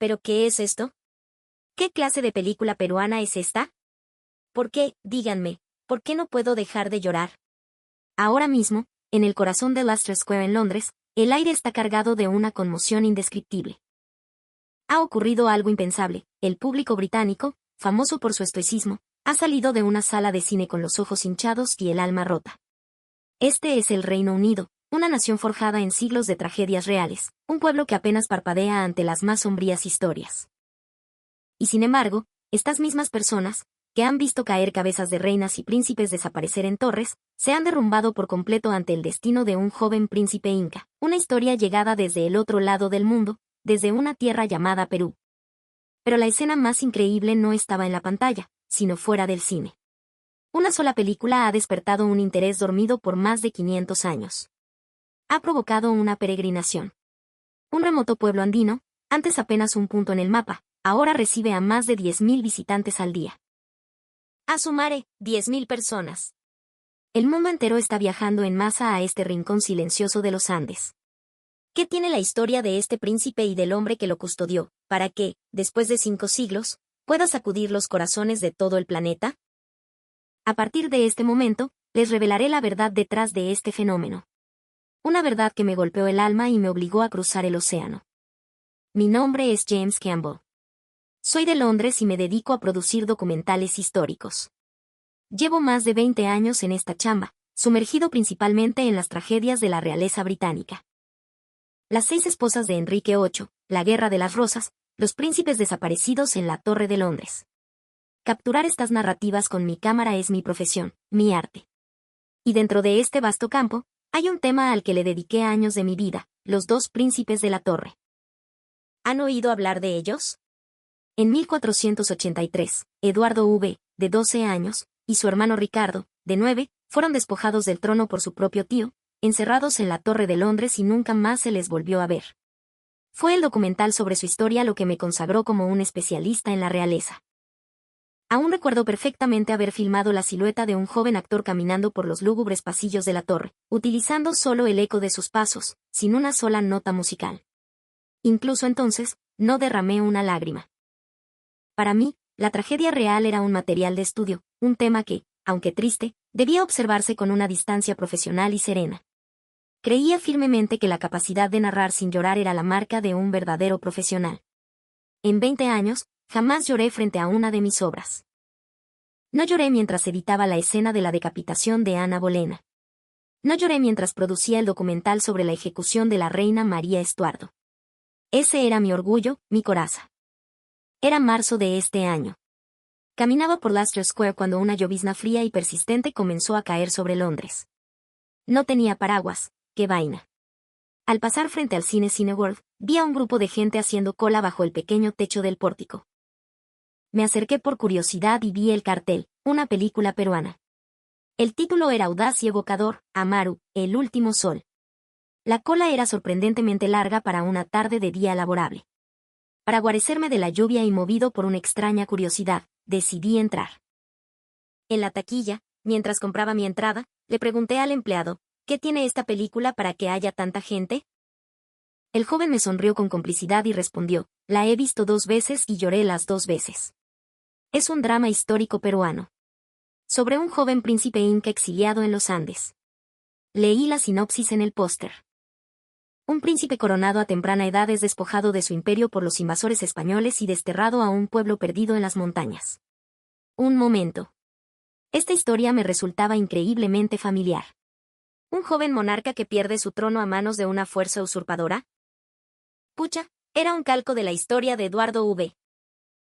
¿Pero qué es esto? ¿Qué clase de película peruana es esta? ¿Por qué, díganme, por qué no puedo dejar de llorar? Ahora mismo, en el corazón de Leicester Square en Londres, el aire está cargado de una conmoción indescriptible. Ha ocurrido algo impensable. El público británico, famoso por su estoicismo, ha salido de una sala de cine con los ojos hinchados y el alma rota. Este es el Reino Unido, una nación forjada en siglos de tragedias reales, un pueblo que apenas parpadea ante las más sombrías historias. Y sin embargo, estas mismas personas, que han visto caer cabezas de reinas y príncipes desaparecer en torres, se han derrumbado por completo ante el destino de un joven príncipe inca, una historia llegada desde el otro lado del mundo, desde una tierra llamada Perú. Pero la escena más increíble no estaba en la pantalla, sino fuera del cine. Una sola película ha despertado un interés dormido por más de 500 años. Ha provocado una peregrinación. Un remoto pueblo andino, antes apenas un punto en el mapa, ahora recibe a más de 10.000 visitantes al día. A su madre, 10.000 personas. El mundo entero está viajando en masa a este rincón silencioso de los Andes. ¿Qué tiene la historia de este príncipe y del hombre que lo custodió, para que, después de 5 siglos, pueda sacudir los corazones de todo el planeta? A partir de este momento, les revelaré la verdad detrás de este fenómeno. Una verdad que me golpeó el alma y me obligó a cruzar el océano. Mi nombre es James Campbell. Soy de Londres y me dedico a producir documentales históricos. Llevo más de 20 años en esta chamba, sumergido principalmente en las tragedias de la realeza británica. Las 6 esposas de Enrique VIII, la Guerra de las Rosas, los príncipes desaparecidos en la Torre de Londres. Capturar estas narrativas con mi cámara es mi profesión, mi arte. Y dentro de este vasto campo, hay un tema al que le dediqué años de mi vida, los 2 príncipes de la Torre. ¿Han oído hablar de ellos? En 1483, Eduardo V, de 12 años, y su hermano Ricardo, de 9, fueron despojados del trono por su propio tío, encerrados en la Torre de Londres y nunca más se les volvió a ver. Fue el documental sobre su historia lo que me consagró como un especialista en la realeza. Aún recuerdo perfectamente haber filmado la silueta de un joven actor caminando por los lúgubres pasillos de la torre, utilizando solo el eco de sus pasos, sin una sola nota musical. Incluso entonces, no derramé una lágrima. Para mí, la tragedia real era un material de estudio, un tema que, aunque triste, debía observarse con una distancia profesional y serena. Creía firmemente que la capacidad de narrar sin llorar era la marca de un verdadero profesional. En 20 años, jamás lloré frente a una de mis obras. No lloré mientras editaba la escena de la decapitación de Ana Bolena. No lloré mientras producía el documental sobre la ejecución de la reina María Estuardo. Ese era mi orgullo, mi coraza. Era marzo de este año. Caminaba por Leicester Square cuando una llovizna fría y persistente comenzó a caer sobre Londres. No tenía paraguas, qué vaina. Al pasar frente al cine Cineworld, vi a un grupo de gente haciendo cola bajo el pequeño techo del pórtico. Me acerqué por curiosidad y vi el cartel, una película peruana. El título era audaz y evocador, Amaru, el último sol. La cola era sorprendentemente larga para una tarde de día laborable. Para guarecerme de la lluvia y movido por una extraña curiosidad, decidí entrar. En la taquilla, mientras compraba mi entrada, le pregunté al empleado, ¿qué tiene esta película para que haya tanta gente? El joven me sonrió con complicidad y respondió, la he visto 2 veces y lloré las 2 veces. Es un drama histórico peruano. Sobre un joven príncipe inca exiliado en los Andes. Leí la sinopsis en el póster. Un príncipe coronado a temprana edad es despojado de su imperio por los invasores españoles y desterrado a un pueblo perdido en las montañas. Un momento. Esta historia me resultaba increíblemente familiar. ¿Un joven monarca que pierde su trono a manos de una fuerza usurpadora? Pucha, era un calco de la historia de Eduardo V.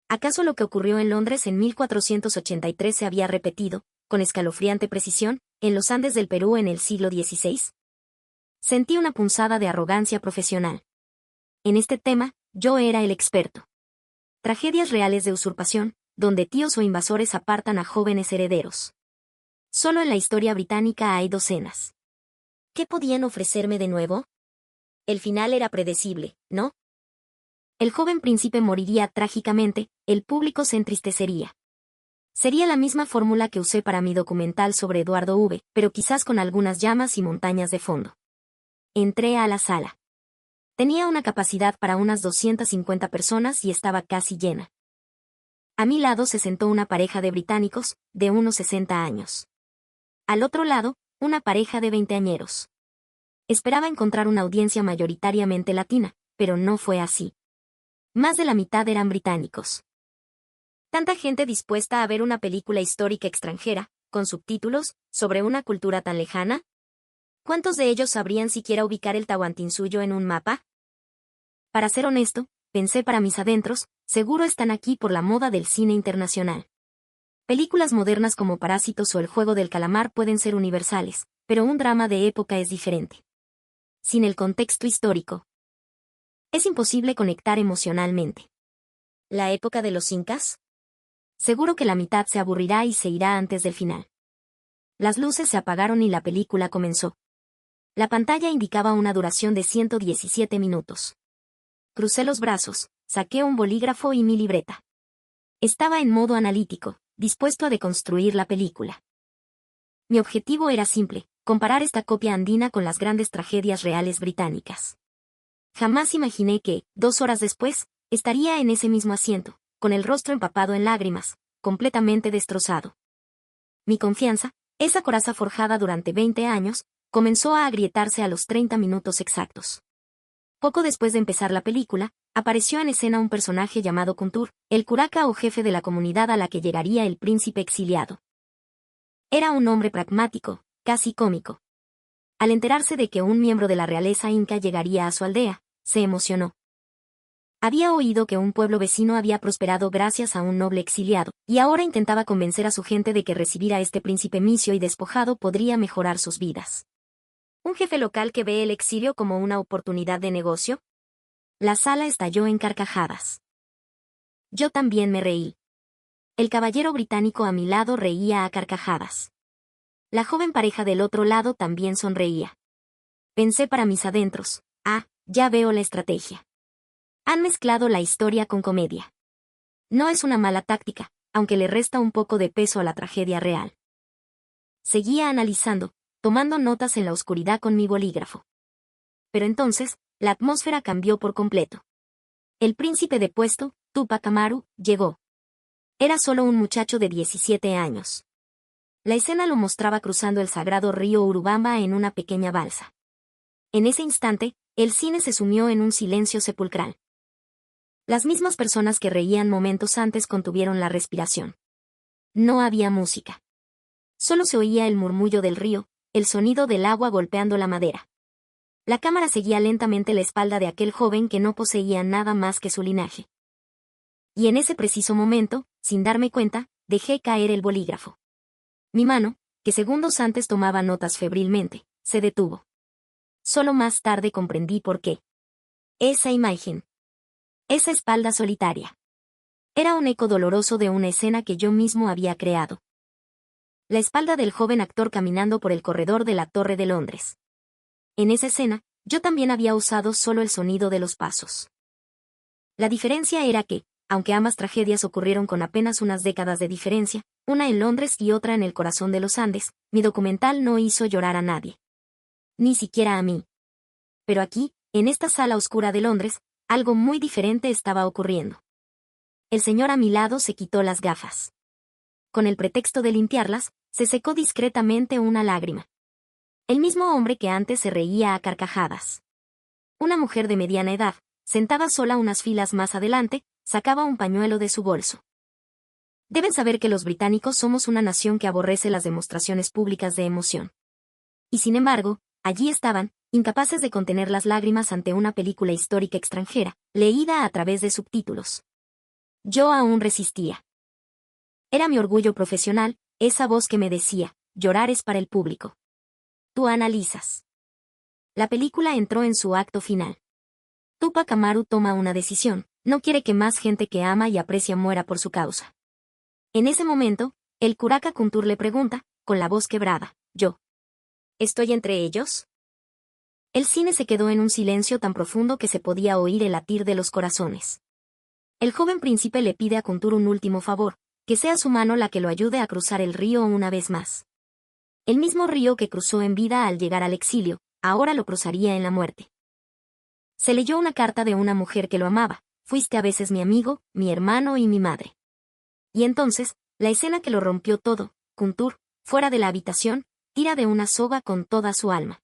¿Acaso lo que ocurrió en Londres en 1483 se había repetido, con escalofriante precisión, en los Andes del Perú en el siglo XVI? Sentí una punzada de arrogancia profesional. En este tema, yo era el experto. Tragedias reales de usurpación, donde tíos o invasores apartan a jóvenes herederos. Solo en la historia británica hay docenas. ¿Qué podían ofrecerme de nuevo? El final era predecible, ¿no? El joven príncipe moriría trágicamente, el público se entristecería. Sería la misma fórmula que usé para mi documental sobre Eduardo V, pero quizás con algunas llamas y montañas de fondo. Entré a la sala. Tenía una capacidad para unas 250 personas y estaba casi llena. A mi lado se sentó una pareja de británicos, de unos 60 años. Al otro lado, una pareja de veinteañeros. Esperaba encontrar una audiencia mayoritariamente latina, pero no fue así. Más de la mitad eran británicos. Tanta gente dispuesta a ver una película histórica extranjera, con subtítulos, sobre una cultura tan lejana. ¿Cuántos de ellos sabrían siquiera ubicar el Tahuantinsuyo en un mapa? Para ser honesto, pensé para mis adentros, seguro están aquí por la moda del cine internacional. Películas modernas como Parásitos o El juego del calamar pueden ser universales, pero un drama de época es diferente. Sin el contexto histórico, es imposible conectar emocionalmente. ¿La época de los incas? Seguro que la mitad se aburrirá y se irá antes del final. Las luces se apagaron y la película comenzó. La pantalla indicaba una duración de 117 minutos. Crucé los brazos, saqué un bolígrafo y mi libreta. Estaba en modo analítico, dispuesto a deconstruir la película. Mi objetivo era simple, comparar esta copia andina con las grandes tragedias reales británicas. Jamás imaginé que, 2 horas después, estaría en ese mismo asiento, con el rostro empapado en lágrimas, completamente destrozado. Mi confianza, esa coraza forjada durante 20 años, comenzó a agrietarse a los 30 minutos exactos. Poco después de empezar la película, apareció en escena un personaje llamado Kuntur, el curaca o jefe de la comunidad a la que llegaría el príncipe exiliado. Era un hombre pragmático, casi cómico. Al enterarse de que un miembro de la realeza inca llegaría a su aldea, se emocionó. Había oído que un pueblo vecino había prosperado gracias a un noble exiliado, y ahora intentaba convencer a su gente de que recibir a este príncipe misio y despojado podría mejorar sus vidas. ¿Un jefe local que ve el exilio como una oportunidad de negocio? La sala estalló en carcajadas. Yo también me reí. El caballero británico a mi lado reía a carcajadas. La joven pareja del otro lado también sonreía. Pensé para mis adentros, ya veo la estrategia. Han mezclado la historia con comedia. No es una mala táctica, aunque le resta un poco de peso a la tragedia real. Seguía analizando, tomando notas en la oscuridad con mi bolígrafo. Pero entonces, la atmósfera cambió por completo. El príncipe depuesto, Túpac Amaru, llegó. Era solo un muchacho de 17 años. La escena lo mostraba cruzando el sagrado río Urubamba en una pequeña balsa. En ese instante, el cine se sumió en un silencio sepulcral. Las mismas personas que reían momentos antes contuvieron la respiración. No había música. Solo se oía el murmullo del río, el sonido del agua golpeando la madera. La cámara seguía lentamente la espalda de aquel joven que no poseía nada más que su linaje. Y en ese preciso momento, sin darme cuenta, dejé caer el bolígrafo. Mi mano, que segundos antes tomaba notas febrilmente, se detuvo. Solo más tarde comprendí por qué. Esa imagen. Esa espalda solitaria. Era un eco doloroso de una escena que yo mismo había creado. La espalda del joven actor caminando por el corredor de la Torre de Londres. En esa escena, yo también había usado solo el sonido de los pasos. La diferencia era que, aunque ambas tragedias ocurrieron con apenas unas décadas de diferencia, una en Londres y otra en el corazón de los Andes, mi documental no hizo llorar a nadie. Ni siquiera a mí. Pero aquí, en esta sala oscura de Londres, algo muy diferente estaba ocurriendo. El señor a mi lado se quitó las gafas. Con el pretexto de limpiarlas, se secó discretamente una lágrima. El mismo hombre que antes se reía a carcajadas. Una mujer de mediana edad, sentada sola unas filas más adelante, sacaba un pañuelo de su bolso. Deben saber que los británicos somos una nación que aborrece las demostraciones públicas de emoción. Y sin embargo, allí estaban, incapaces de contener las lágrimas ante una película histórica extranjera, leída a través de subtítulos. Yo aún resistía. Era mi orgullo profesional, esa voz que me decía, llorar es para el público. Tú analizas. La película entró en su acto final. Túpac Amaru toma una decisión, no quiere que más gente que ama y aprecia muera por su causa. En ese momento, el curaca Kuntur le pregunta, con la voz quebrada, ¿yo estoy entre ellos? El cine se quedó en un silencio tan profundo que se podía oír el latir de los corazones. El joven príncipe le pide a Kuntur un último favor, que sea su mano la que lo ayude a cruzar el río una vez más. El mismo río que cruzó en vida al llegar al exilio, ahora lo cruzaría en la muerte. Se leyó una carta de una mujer que lo amaba. Fuiste a veces mi amigo, mi hermano y mi madre. Y entonces, la escena que lo rompió todo, Kuntur, fuera de la habitación, tira de una soga con toda su alma.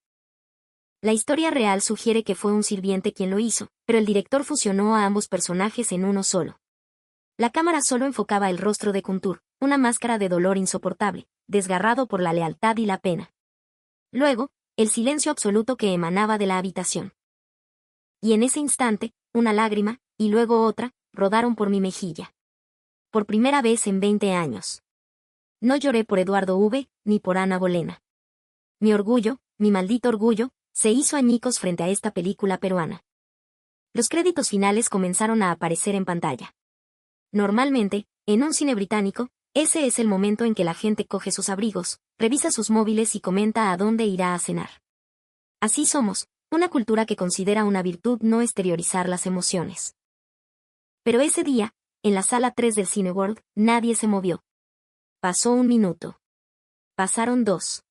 La historia real sugiere que fue un sirviente quien lo hizo, pero el director fusionó a ambos personajes en uno solo. La cámara solo enfocaba el rostro de Kuntur, una máscara de dolor insoportable, desgarrado por la lealtad y la pena. Luego, el silencio absoluto que emanaba de la habitación. Y en ese instante, una lágrima, y luego otra, rodaron por mi mejilla. Por primera vez en 20 años. No lloré por Eduardo V., ni por Ana Bolena. Mi orgullo, mi maldito orgullo, se hizo añicos frente a esta película peruana. Los créditos finales comenzaron a aparecer en pantalla. Normalmente, en un cine británico, ese es el momento en que la gente coge sus abrigos, revisa sus móviles y comenta a dónde irá a cenar. Así somos, una cultura que considera una virtud no exteriorizar las emociones. Pero ese día, en la sala 3 del Cineworld, nadie se movió. Pasó un minuto. Pasaron 2.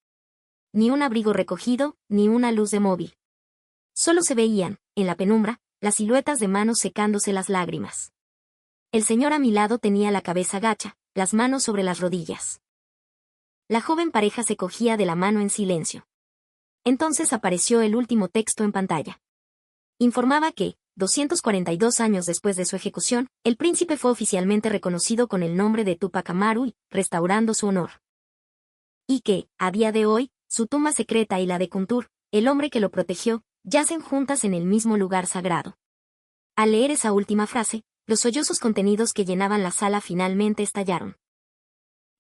Ni un abrigo recogido, ni una luz de móvil. Solo se veían, en la penumbra, las siluetas de manos secándose las lágrimas. El señor a mi lado tenía la cabeza gacha, las manos sobre las rodillas. La joven pareja se cogía de la mano en silencio. Entonces apareció el último texto en pantalla. Informaba que, 242 años después de su ejecución, el príncipe fue oficialmente reconocido con el nombre de Tupac Amaru, restaurando su honor. Y que, a día de hoy, su tumba secreta y la de Kuntur, el hombre que lo protegió, yacen juntas en el mismo lugar sagrado. Al leer esa última frase, los sollozos contenidos que llenaban la sala finalmente estallaron.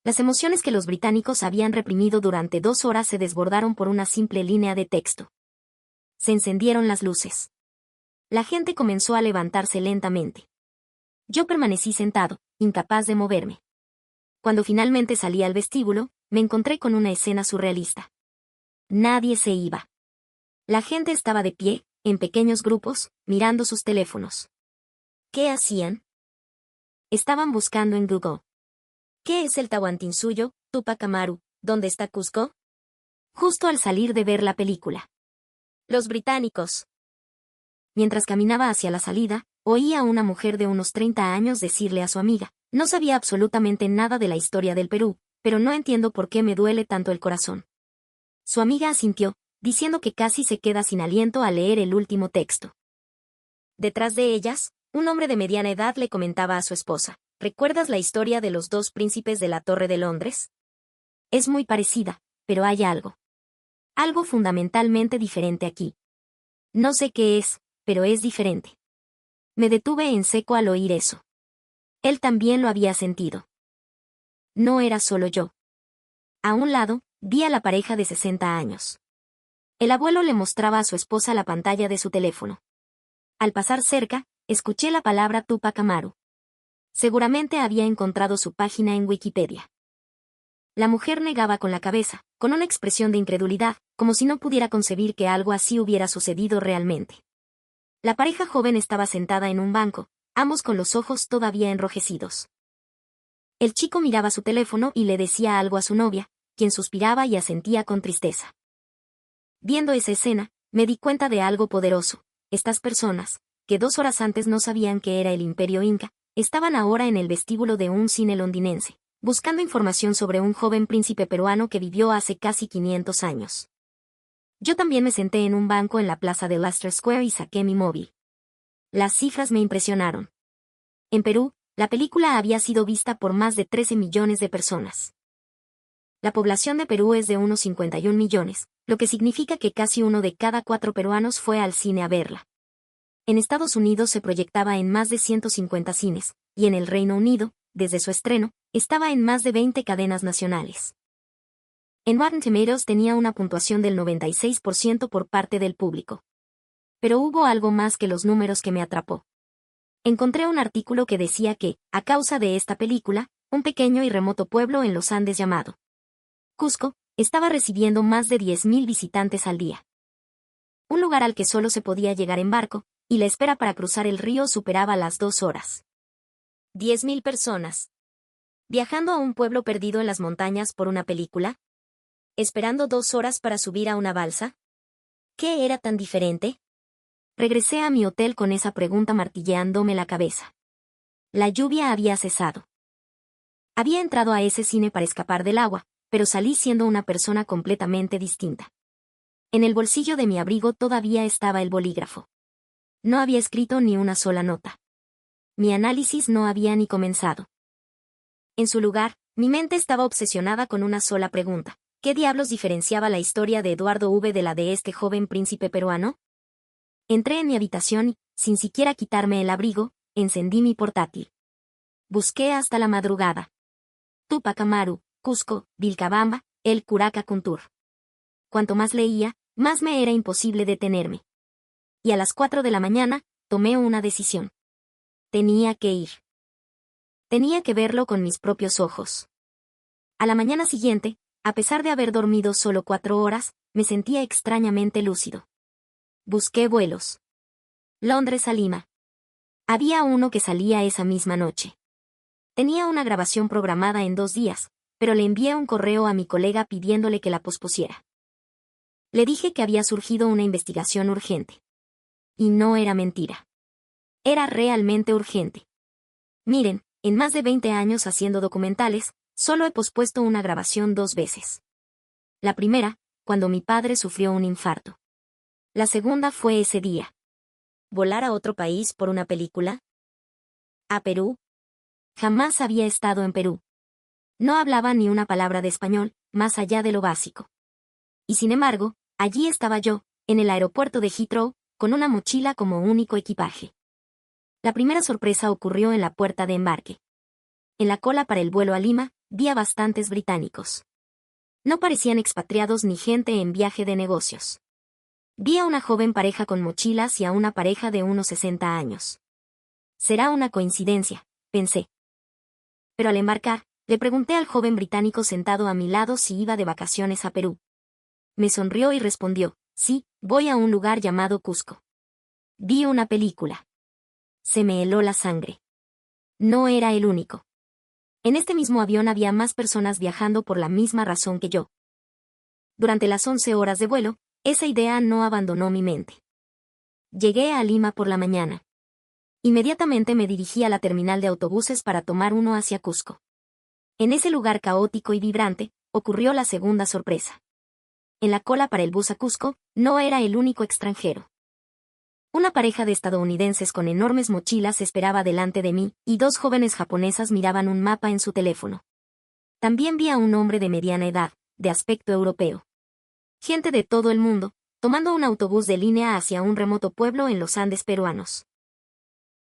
Las emociones que los británicos habían reprimido durante 2 horas se desbordaron por una simple línea de texto. Se encendieron las luces. La gente comenzó a levantarse lentamente. Yo permanecí sentado, incapaz de moverme. Cuando finalmente salí al vestíbulo, me encontré con una escena surrealista. Nadie se iba. La gente estaba de pie, en pequeños grupos, mirando sus teléfonos. ¿Qué hacían? Estaban buscando en Google. ¿Qué es el Tahuantinsuyo, Tupac Amaru? ¿Dónde está Cusco? Justo al salir de ver la película. Los británicos. Mientras caminaba hacia la salida, oí a una mujer de unos 30 años decirle a su amiga, no sabía absolutamente nada de la historia del Perú, pero no entiendo por qué me duele tanto el corazón. Su amiga asintió, diciendo que casi se queda sin aliento al leer el último texto. Detrás de ellas, un hombre de mediana edad le comentaba a su esposa, ¿recuerdas la historia de los 2 príncipes de la Torre de Londres? Es muy parecida, pero hay algo. Algo fundamentalmente diferente aquí. No sé qué es, pero es diferente. Me detuve en seco al oír eso. Él también lo había sentido. No era solo yo. A un lado, vi a la pareja de 60 años. El abuelo le mostraba a su esposa la pantalla de su teléfono. Al pasar cerca, escuché la palabra Tupac Amaru. Seguramente había encontrado su página en Wikipedia. La mujer negaba con la cabeza, con una expresión de incredulidad, como si no pudiera concebir que algo así hubiera sucedido realmente. La pareja joven estaba sentada en un banco, ambos con los ojos todavía enrojecidos. El chico miraba su teléfono y le decía algo a su novia, quien suspiraba y asentía con tristeza. Viendo esa escena, me di cuenta de algo poderoso. Estas personas, que 2 horas antes no sabían que era el Imperio Inca, estaban ahora en el vestíbulo de un cine londinense, buscando información sobre un joven príncipe peruano que vivió hace casi 500 años. Yo también me senté en un banco en la plaza de Leicester Square y saqué mi móvil. Las cifras me impresionaron. En Perú, la película había sido vista por más de 13 millones de personas. La población de Perú es de unos 51 millones, lo que significa que casi 1 de cada 4 peruanos fue al cine a verla. En Estados Unidos se proyectaba en más de 150 cines, y en el Reino Unido, desde su estreno, estaba en más de 20 cadenas nacionales. En Rotten Tomatoes tenía una puntuación del 96% por parte del público. Pero hubo algo más que los números que me atrapó. Encontré un artículo que decía que, a causa de esta película, un pequeño y remoto pueblo en los Andes llamado Cusco, estaba recibiendo más de 10.000 visitantes al día. Un lugar al que solo se podía llegar en barco, y la espera para cruzar el río superaba las 2 horas. 10.000 personas. ¿Viajando a un pueblo perdido en las montañas por una película? ¿Esperando 2 horas para subir a una balsa? ¿Qué era tan diferente? Regresé a mi hotel con esa pregunta martilleándome la cabeza. La lluvia había cesado. Había entrado a ese cine para escapar del agua, pero salí siendo una persona completamente distinta. En el bolsillo de mi abrigo todavía estaba el bolígrafo. No había escrito ni una sola nota. Mi análisis no había ni comenzado. En su lugar, mi mente estaba obsesionada con una sola pregunta. ¿Qué diablos diferenciaba la historia de Eduardo V de la de este joven príncipe peruano? Entré en mi habitación y, sin siquiera quitarme el abrigo, encendí mi portátil. Busqué hasta la madrugada. Tupac Amaru, Cusco, Vilcabamba, el Curaca Kuntur. Cuanto más leía, más me era imposible detenerme. Y a las 4 de la mañana, tomé una decisión. Tenía que ir. Tenía que verlo con mis propios ojos. A la mañana siguiente, a pesar de haber dormido solo 4 horas, me sentía extrañamente lúcido. Busqué vuelos. Londres a Lima. Había uno que salía esa misma noche. Tenía una grabación programada en 2 días, pero le envié un correo a mi colega pidiéndole que la pospusiera. Le dije que había surgido una investigación urgente. Y no era mentira. Era realmente urgente. Miren, en más de 20 años haciendo documentales, solo he pospuesto una grabación 2 veces. La primera, cuando mi padre sufrió un infarto. La segunda fue ese día. ¿Volar a otro país por una película? ¿A Perú? Jamás había estado en Perú. No hablaba ni una palabra de español, más allá de lo básico. Y sin embargo, allí estaba yo, en el aeropuerto de Heathrow, con una mochila como único equipaje. La primera sorpresa ocurrió en la puerta de embarque. En la cola para el vuelo a Lima, vi a bastantes británicos. No parecían expatriados ni gente en viaje de negocios. Vi a una joven pareja con mochilas y a una pareja de unos 60 años. Será una coincidencia, pensé. Pero al embarcar, le pregunté al joven británico sentado a mi lado si iba de vacaciones a Perú. Me sonrió y respondió, sí, voy a un lugar llamado Cusco. Vi una película. Se me heló la sangre. No era el único. En este mismo avión había más personas viajando por la misma razón que yo. Durante las 11 horas de vuelo, esa idea no abandonó mi mente. Llegué a Lima por la mañana. Inmediatamente me dirigí a la terminal de autobuses para tomar uno hacia Cusco. En ese lugar caótico y vibrante, ocurrió la segunda sorpresa. En la cola para el bus a Cusco, no era el único extranjero. Una pareja de estadounidenses con enormes mochilas esperaba delante de mí, y 2 jóvenes japonesas miraban un mapa en su teléfono. También vi a un hombre de mediana edad, de aspecto europeo. Gente de todo el mundo, tomando un autobús de línea hacia un remoto pueblo en los Andes peruanos.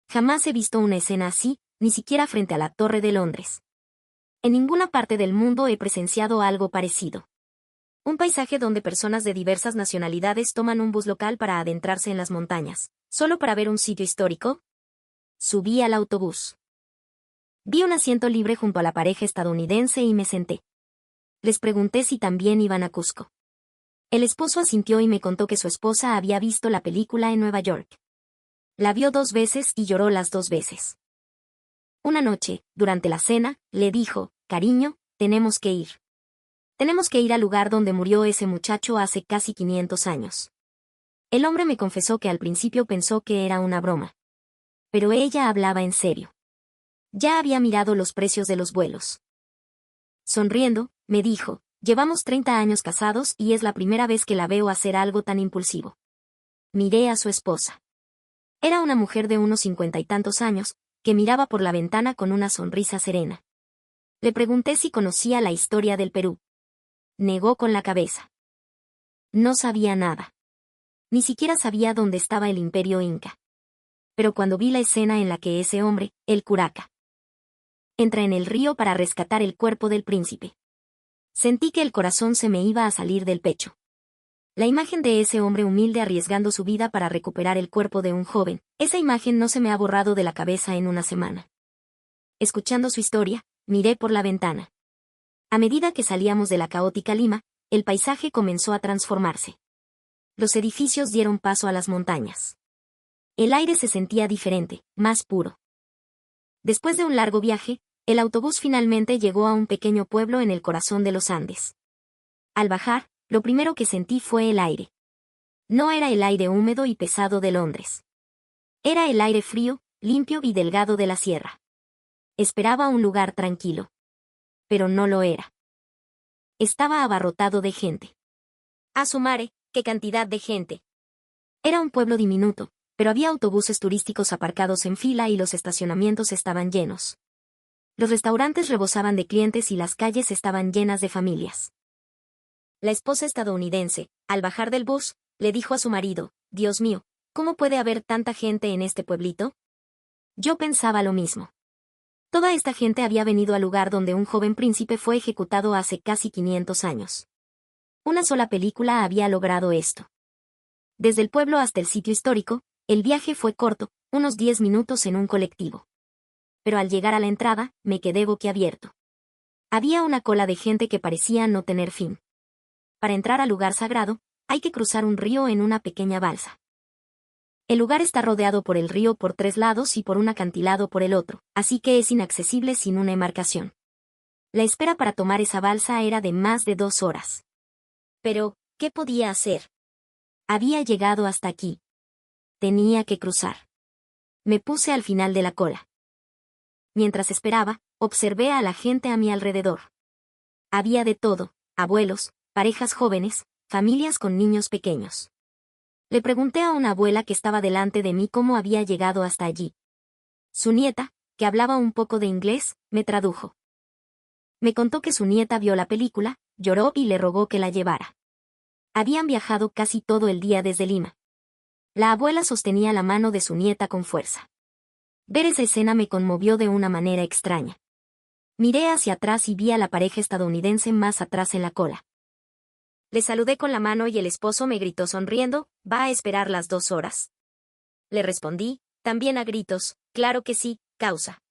Jamás he visto una escena así, ni siquiera frente a la Torre de Londres. En ninguna parte del mundo he presenciado algo parecido. Un paisaje donde personas de diversas nacionalidades toman un bus local para adentrarse en las montañas, solo para ver un sitio histórico. Subí al autobús. Vi un asiento libre junto a la pareja estadounidense y me senté. Les pregunté si también iban a Cusco. El esposo asintió y me contó que su esposa había visto la película en Nueva York. La vio 2 veces y lloró las 2 veces. Una noche, durante la cena, le dijo, cariño, tenemos que ir. Tenemos que ir al lugar donde murió ese muchacho hace casi 500 años. El hombre me confesó que al principio pensó que era una broma. Pero ella hablaba en serio. Ya había mirado los precios de los vuelos. Sonriendo, me dijo, llevamos 30 años casados y es la primera vez que la veo hacer algo tan impulsivo. Miré a su esposa. Era una mujer de unos 50 y tantos años, que miraba por la ventana con una sonrisa serena. Le pregunté si conocía la historia del Perú. Negó con la cabeza. No sabía nada. Ni siquiera sabía dónde estaba el imperio inca. Pero cuando vi la escena en la que ese hombre, el curaca, entra en el río para rescatar el cuerpo del príncipe, sentí que el corazón se me iba a salir del pecho. La imagen de ese hombre humilde arriesgando su vida para recuperar el cuerpo de un joven, esa imagen no se me ha borrado de la cabeza en una semana. Escuchando su historia, miré por la ventana. A medida que salíamos de la caótica Lima, el paisaje comenzó a transformarse. Los edificios dieron paso a las montañas. El aire se sentía diferente, más puro. Después de un largo viaje, el autobús finalmente llegó a un pequeño pueblo en el corazón de los Andes. Al bajar, lo primero que sentí fue el aire. No era el aire húmedo y pesado de Londres. Era el aire frío, limpio y delgado de la sierra. Esperaba un lugar tranquilo. Pero no lo era. Estaba abarrotado de gente. A su mare, qué cantidad de gente. Era un pueblo diminuto, pero había autobuses turísticos aparcados en fila y los estacionamientos estaban llenos. Los restaurantes rebosaban de clientes y las calles estaban llenas de familias. La esposa estadounidense, al bajar del bus, le dijo a su marido: «Dios mío, ¿cómo puede haber tanta gente en este pueblito?». Yo pensaba lo mismo. Toda esta gente había venido al lugar donde un joven príncipe fue ejecutado hace casi 500 años. Una sola película había logrado esto. Desde el pueblo hasta el sitio histórico, el viaje fue corto, unos 10 minutos en un colectivo. Pero al llegar a la entrada, me quedé boquiabierto. Había una cola de gente que parecía no tener fin. Para entrar al lugar sagrado, hay que cruzar un río en una pequeña balsa. El lugar está rodeado por el río por 3 lados y por un acantilado por el otro, así que es inaccesible sin una embarcación. La espera para tomar esa balsa era de más de 2 horas. Pero, ¿qué podía hacer? Había llegado hasta aquí. Tenía que cruzar. Me puse al final de la cola. Mientras esperaba, observé a la gente a mi alrededor. Había de todo: abuelos, parejas jóvenes, familias con niños pequeños. Le pregunté a una abuela que estaba delante de mí cómo había llegado hasta allí. Su nieta, que hablaba un poco de inglés, me tradujo. Me contó que su nieta vio la película, lloró y le rogó que la llevara. Habían viajado casi todo el día desde Lima. La abuela sostenía la mano de su nieta con fuerza. Ver esa escena me conmovió de una manera extraña. Miré hacia atrás y vi a la pareja estadounidense más atrás en la cola. Le saludé con la mano y el esposo me gritó sonriendo: «¿Va a esperar las 2 horas?» Le respondí, también a gritos: «Claro que sí, causa».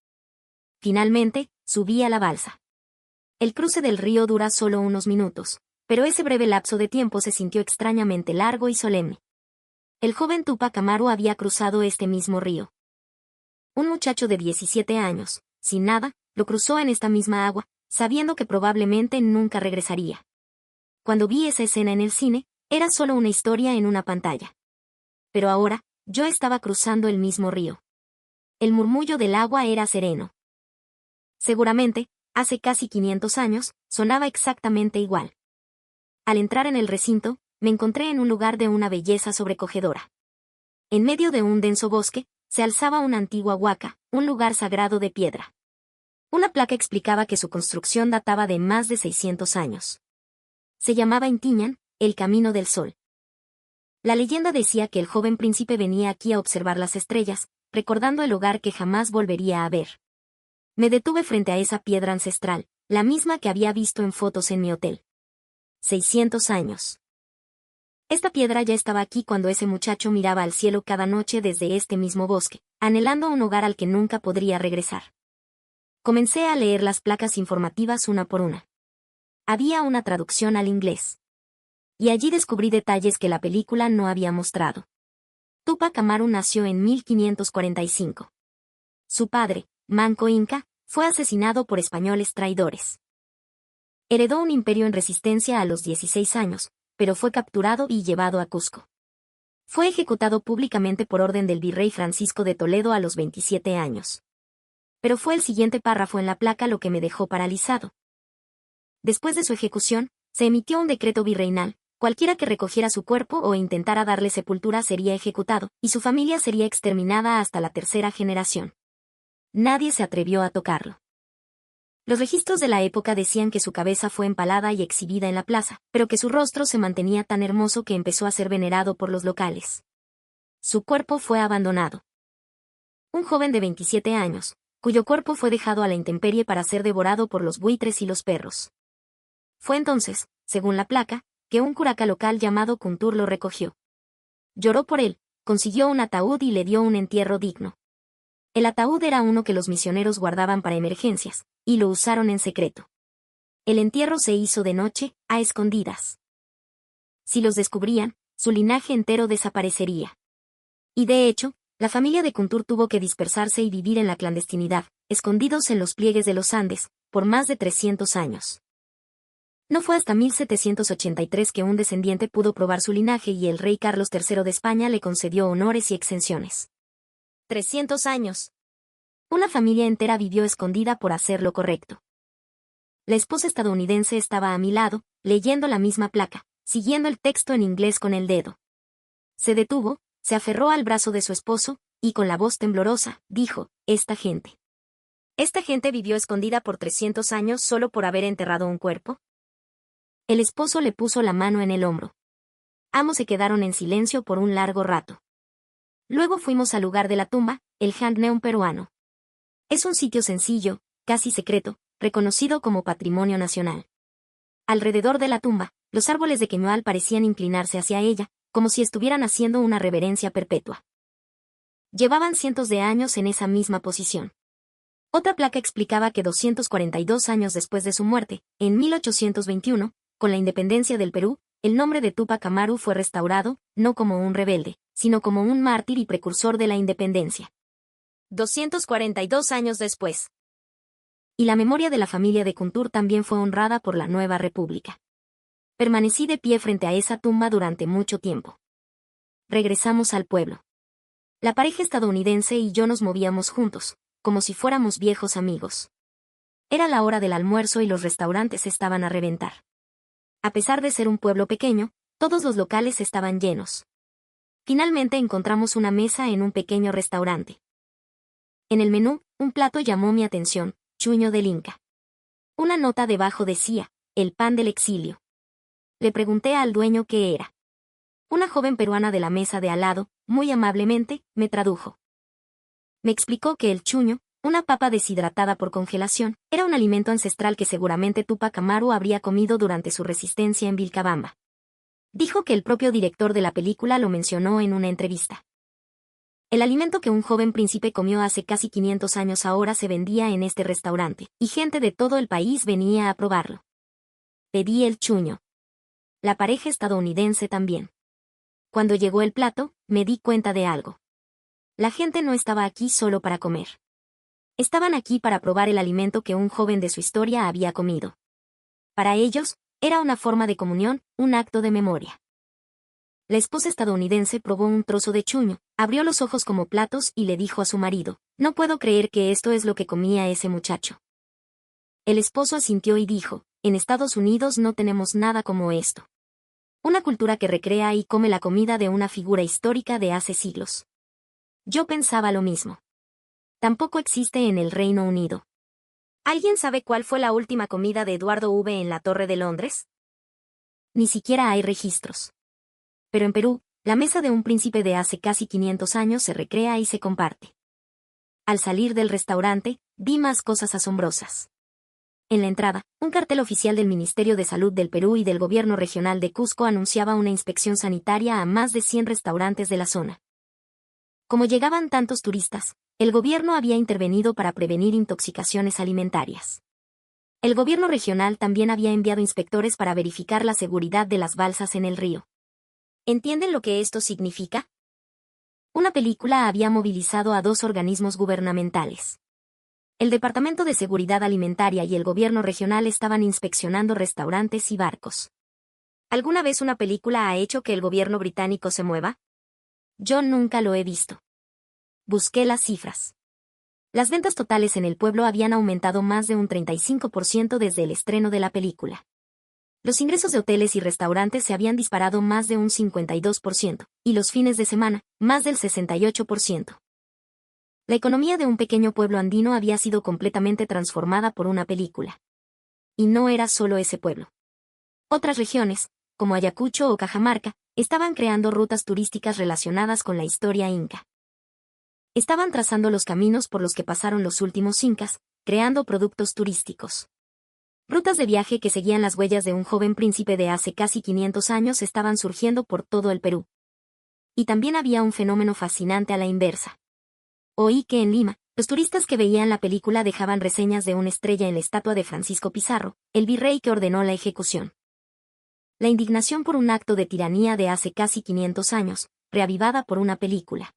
Finalmente, subí a la balsa. El cruce del río dura solo unos minutos, pero ese breve lapso de tiempo se sintió extrañamente largo y solemne. El joven Túpac Amaru había cruzado este mismo río. Un muchacho de 17 años, sin nada, lo cruzó en esta misma agua, sabiendo que probablemente nunca regresaría. Cuando vi esa escena en el cine, era solo una historia en una pantalla. Pero ahora, yo estaba cruzando el mismo río. El murmullo del agua era sereno. Seguramente, hace casi 500 años, sonaba exactamente igual. Al entrar en el recinto, me encontré en un lugar de una belleza sobrecogedora. En medio de un denso bosque, se alzaba una antigua huaca, un lugar sagrado de piedra. Una placa explicaba que su construcción databa de más de 600 años. Se llamaba Intiñan, el Camino del Sol. La leyenda decía que el joven príncipe venía aquí a observar las estrellas, recordando el hogar que jamás volvería a ver. Me detuve frente a esa piedra ancestral, la misma que había visto en fotos en mi hotel. 600 años. Esta piedra ya estaba aquí cuando ese muchacho miraba al cielo cada noche desde este mismo bosque, anhelando un hogar al que nunca podría regresar. Comencé a leer las placas informativas una por una. Había una traducción al inglés. Y allí descubrí detalles que la película no había mostrado. Túpac Amaru nació en 1545. Su padre, Manco Inca, fue asesinado por españoles traidores. Heredó un imperio en resistencia a los 16 años, pero fue capturado y llevado a Cusco. Fue ejecutado públicamente por orden del virrey Francisco de Toledo a los 27 años. Pero fue el siguiente párrafo en la placa lo que me dejó paralizado. Después de su ejecución, se emitió un decreto virreinal: cualquiera que recogiera su cuerpo o intentara darle sepultura sería ejecutado, y su familia sería exterminada hasta la 3ª generación. Nadie se atrevió a tocarlo. Los registros de la época decían que su cabeza fue empalada y exhibida en la plaza, pero que su rostro se mantenía tan hermoso que empezó a ser venerado por los locales. Su cuerpo fue abandonado. Un joven de 27 años, cuyo cuerpo fue dejado a la intemperie para ser devorado por los buitres y los perros. Fue entonces, según la placa, que un curaca local llamado Kuntur lo recogió. Lloró por él, consiguió un ataúd y le dio un entierro digno. El ataúd era uno que los misioneros guardaban para emergencias, y lo usaron en secreto. El entierro se hizo de noche, a escondidas. Si los descubrían, su linaje entero desaparecería. Y de hecho, la familia de Kuntur tuvo que dispersarse y vivir en la clandestinidad, escondidos en los pliegues de los Andes, por más de 300 años. No fue hasta 1783 que un descendiente pudo probar su linaje y el rey Carlos III de España le concedió honores y exenciones. 300 años. Una familia entera vivió escondida por hacer lo correcto. La esposa estadounidense estaba a mi lado, leyendo la misma placa, siguiendo el texto en inglés con el dedo. Se detuvo, se aferró al brazo de su esposo, y con la voz temblorosa, dijo, Esta gente vivió escondida por 300 años solo por haber enterrado un cuerpo. El esposo le puso la mano en el hombro. Ambos se quedaron en silencio por un largo rato. Luego fuimos al lugar de la tumba, el Handneum peruano. Es un sitio sencillo, casi secreto, reconocido como patrimonio nacional. Alrededor de la tumba, los árboles de queñual parecían inclinarse hacia ella, como si estuvieran haciendo una reverencia perpetua. Llevaban cientos de años en esa misma posición. Otra placa explicaba que 242 años después de su muerte, en 1821, con la independencia del Perú, el nombre de Túpac Amaru fue restaurado, no como un rebelde, sino como un mártir y precursor de la independencia. 242 años después. Y la memoria de la familia de Kuntur también fue honrada por la nueva república. Permanecí de pie frente a esa tumba durante mucho tiempo. Regresamos al pueblo. La pareja estadounidense y yo nos movíamos juntos, como si fuéramos viejos amigos. Era la hora del almuerzo y los restaurantes estaban a reventar. A pesar de ser un pueblo pequeño, todos los locales estaban llenos. Finalmente encontramos una mesa en un pequeño restaurante. En el menú, un plato llamó mi atención, chuño del Inca. Una nota debajo decía, el pan del exilio. Le pregunté al dueño qué era. Una joven peruana de la mesa de al lado, muy amablemente, me tradujo. Me explicó que el chuño, una papa deshidratada por congelación, era un alimento ancestral que seguramente Túpac Amaru habría comido durante su resistencia en Vilcabamba. Dijo que el propio director de la película lo mencionó en una entrevista. El alimento que un joven príncipe comió hace casi 500 años ahora se vendía en este restaurante, y gente de todo el país venía a probarlo. Pedí el chuño. La pareja estadounidense también. Cuando llegó el plato, me di cuenta de algo. La gente no estaba aquí solo para comer. Estaban aquí para probar el alimento que un joven de su historia había comido. Para ellos, era una forma de comunión, un acto de memoria. La esposa estadounidense probó un trozo de chuño, abrió los ojos como platos y le dijo a su marido, no puedo creer que esto es lo que comía ese muchacho. El esposo asintió y dijo, en Estados Unidos no tenemos nada como esto. Una cultura que recrea y come la comida de una figura histórica de hace siglos. Yo pensaba lo mismo. Tampoco existe en el Reino Unido. ¿Alguien sabe cuál fue la última comida de Eduardo V en la Torre de Londres? Ni siquiera hay registros. Pero en Perú, la mesa de un príncipe de hace casi 500 años se recrea y se comparte. Al salir del restaurante, vi más cosas asombrosas. En la entrada, un cartel oficial del Ministerio de Salud del Perú y del Gobierno Regional de Cusco anunciaba una inspección sanitaria a más de 100 restaurantes de la zona. Como llegaban tantos turistas, el gobierno había intervenido para prevenir intoxicaciones alimentarias. El gobierno regional también había enviado inspectores para verificar la seguridad de las balsas en el río. ¿Entienden lo que esto significa? Una película había movilizado a dos organismos gubernamentales. El Departamento de Seguridad Alimentaria y el gobierno regional estaban inspeccionando restaurantes y barcos. ¿Alguna vez una película ha hecho que el gobierno británico se mueva? Yo nunca lo he visto. Busqué las cifras. Las ventas totales en el pueblo habían aumentado más de un 35% desde el estreno de la película. Los ingresos de hoteles y restaurantes se habían disparado más de un 52%, y los fines de semana, más del 68%. La economía de un pequeño pueblo andino había sido completamente transformada por una película. Y no era solo ese pueblo. Otras regiones, como Ayacucho o Cajamarca, estaban creando rutas turísticas relacionadas con la historia inca. Estaban trazando los caminos por los que pasaron los últimos incas, creando productos turísticos. Rutas de viaje que seguían las huellas de un joven príncipe de hace casi 500 años estaban surgiendo por todo el Perú. Y también había un fenómeno fascinante a la inversa. Oí que en Lima, los turistas que veían la película dejaban reseñas de una estrella en la estatua de Francisco Pizarro, el virrey que ordenó la ejecución. La indignación por un acto de tiranía de hace casi 500 años, reavivada por una película.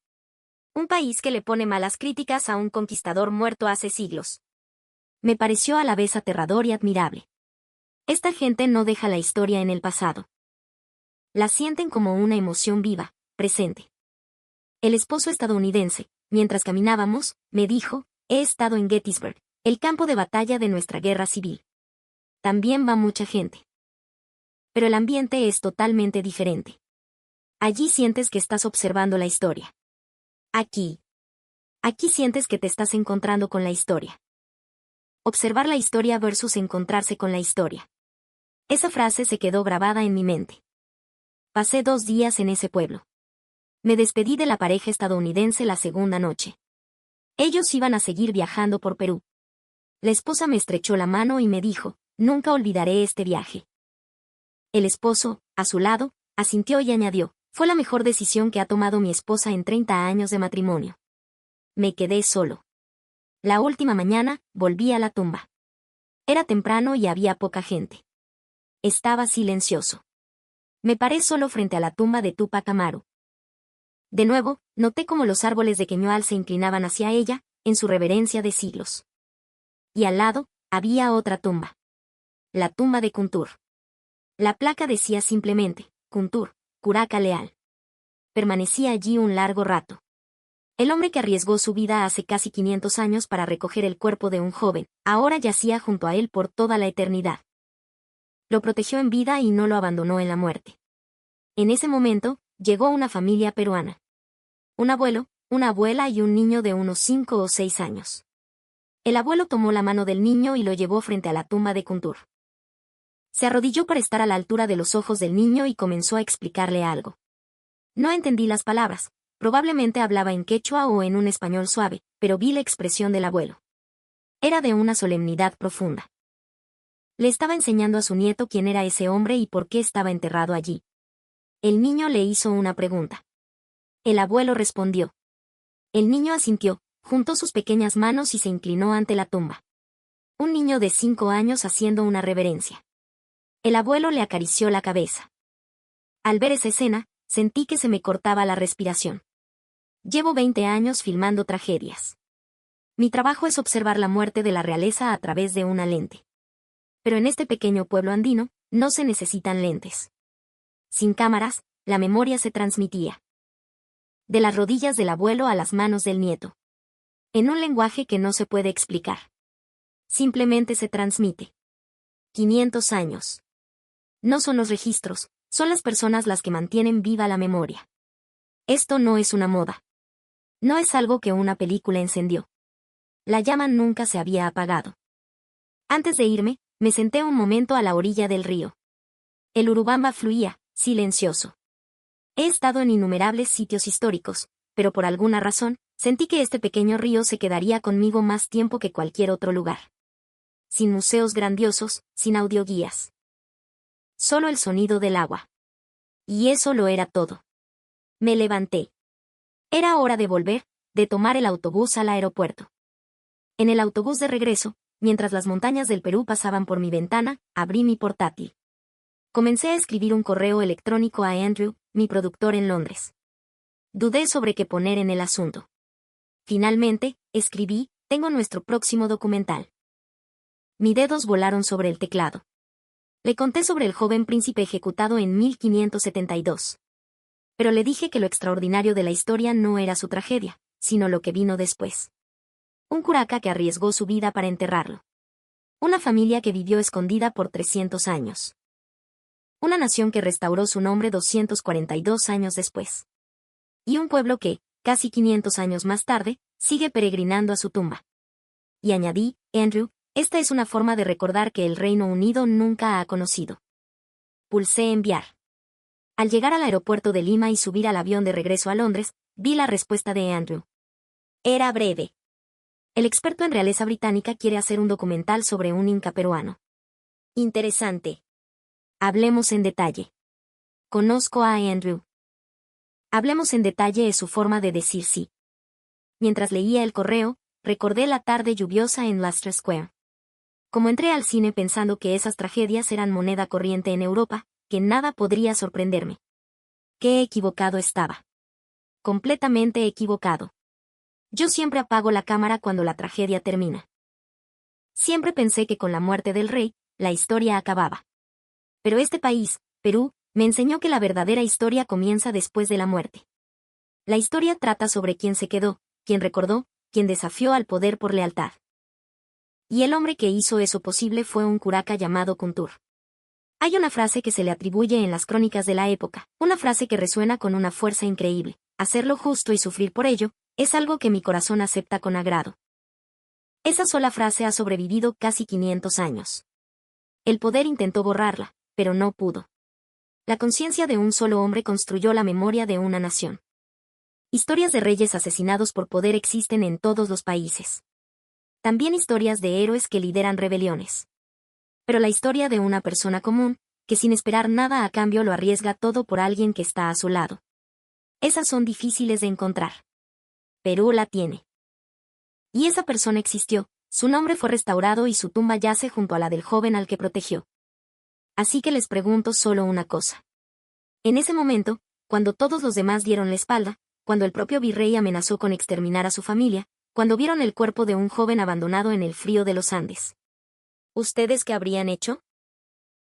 Un país que le pone malas críticas a un conquistador muerto hace siglos. Me pareció a la vez aterrador y admirable. Esta gente no deja la historia en el pasado. La sienten como una emoción viva, presente. El esposo estadounidense, mientras caminábamos, me dijo, he estado en Gettysburg, el campo de batalla de nuestra guerra civil. También va mucha gente. Pero el ambiente es totalmente diferente. Allí sientes que estás observando la historia. Aquí sientes que te estás encontrando con la historia. Observar la historia versus encontrarse con la historia. Esa frase se quedó grabada en mi mente. Pasé 2 días en ese pueblo. Me despedí de la pareja estadounidense la segunda noche. Ellos iban a seguir viajando por Perú. La esposa me estrechó la mano y me dijo, nunca olvidaré este viaje. El esposo, a su lado, asintió y añadió, fue la mejor decisión que ha tomado mi esposa en 30 años de matrimonio. Me quedé solo. La última mañana, volví a la tumba. Era temprano y había poca gente. Estaba silencioso. Me paré solo frente a la tumba de Túpac Amaru. De nuevo, noté cómo los árboles de Queñual se inclinaban hacia ella, en su reverencia de siglos. Y al lado, había otra tumba. La tumba de Kuntur. La placa decía simplemente, Kuntur, curaca leal. Permanecí allí un largo rato. El hombre que arriesgó su vida hace casi 500 años para recoger el cuerpo de un joven, ahora yacía junto a él por toda la eternidad. Lo protegió en vida y no lo abandonó en la muerte. En ese momento, llegó una familia peruana. Un abuelo, una abuela y un niño de unos 5 o 6 años. El abuelo tomó la mano del niño y lo llevó frente a la tumba de Kuntur. Se arrodilló para estar a la altura de los ojos del niño y comenzó a explicarle algo. No entendí las palabras, probablemente hablaba en quechua o en un español suave, pero vi la expresión del abuelo. Era de una solemnidad profunda. Le estaba enseñando a su nieto quién era ese hombre y por qué estaba enterrado allí. El niño le hizo una pregunta. El abuelo respondió. El niño asintió, juntó sus pequeñas manos y se inclinó ante la tumba. Un niño de 5 años haciendo una reverencia. El abuelo le acarició la cabeza. Al ver esa escena, sentí que se me cortaba la respiración. Llevo 20 años filmando tragedias. Mi trabajo es observar la muerte de la realeza a través de una lente. Pero en este pequeño pueblo andino, no se necesitan lentes. Sin cámaras, la memoria se transmitía. De las rodillas del abuelo a las manos del nieto. En un lenguaje que no se puede explicar. Simplemente se transmite. 500 años. No son los registros, son las personas las que mantienen viva la memoria. Esto no es una moda. No es algo que una película encendió. La llama nunca se había apagado. Antes de irme, me senté un momento a la orilla del río. El Urubamba fluía, silencioso. He estado en innumerables sitios históricos, pero por alguna razón, sentí que este pequeño río se quedaría conmigo más tiempo que cualquier otro lugar. Sin museos grandiosos, sin audioguías. Solo el sonido del agua. Y eso lo era todo. Me levanté. Era hora de volver, de tomar el autobús al aeropuerto. En el autobús de regreso, mientras las montañas del Perú pasaban por mi ventana, abrí mi portátil. Comencé a escribir un correo electrónico a Andrew, mi productor en Londres. Dudé sobre qué poner en el asunto. Finalmente, escribí, tengo nuestro próximo documental. Mis dedos volaron sobre el teclado. Le conté sobre el joven príncipe ejecutado en 1572. Pero le dije que lo extraordinario de la historia no era su tragedia, sino lo que vino después. Un curaca que arriesgó su vida para enterrarlo. Una familia que vivió escondida por 300 años. Una nación que restauró su nombre 242 años después. Y un pueblo que, casi 500 años más tarde, sigue peregrinando a su tumba. Y añadí, Andrew, esta es una forma de recordar que el Reino Unido nunca ha conocido. Pulsé enviar. Al llegar al aeropuerto de Lima y subir al avión de regreso a Londres, vi la respuesta de Andrew. Era breve. El experto en realeza británica quiere hacer un documental sobre un inca peruano. Interesante. Hablemos en detalle. Conozco a Andrew. Hablemos en detalle es su forma de decir sí. Mientras leía el correo, recordé la tarde lluviosa en Leicester Square. Como entré al cine pensando que esas tragedias eran moneda corriente en Europa, que nada podría sorprenderme. Qué equivocado estaba. Completamente equivocado. Yo siempre apago la cámara cuando la tragedia termina. Siempre pensé que con la muerte del rey, la historia acababa. Pero este país, Perú, me enseñó que la verdadera historia comienza después de la muerte. La historia trata sobre quién se quedó, quién recordó, quién desafió al poder por lealtad. Y el hombre que hizo eso posible fue un curaca llamado Kuntur. Hay una frase que se le atribuye en las crónicas de la época, una frase que resuena con una fuerza increíble: hacer lo justo y sufrir por ello, es algo que mi corazón acepta con agrado. Esa sola frase ha sobrevivido casi 500 años. El poder intentó borrarla, pero no pudo. La conciencia de un solo hombre construyó la memoria de una nación. Historias de reyes asesinados por poder existen en todos los países. También historias de héroes que lideran rebeliones. Pero la historia de una persona común, que sin esperar nada a cambio lo arriesga todo por alguien que está a su lado. Esas son difíciles de encontrar. Perú la tiene. Y esa persona existió, su nombre fue restaurado y su tumba yace junto a la del joven al que protegió. Así que les pregunto solo una cosa. En ese momento, cuando todos los demás dieron la espalda, cuando el propio virrey amenazó con exterminar a su familia, cuando vieron el cuerpo de un joven abandonado en el frío de los Andes, ¿ustedes qué habrían hecho?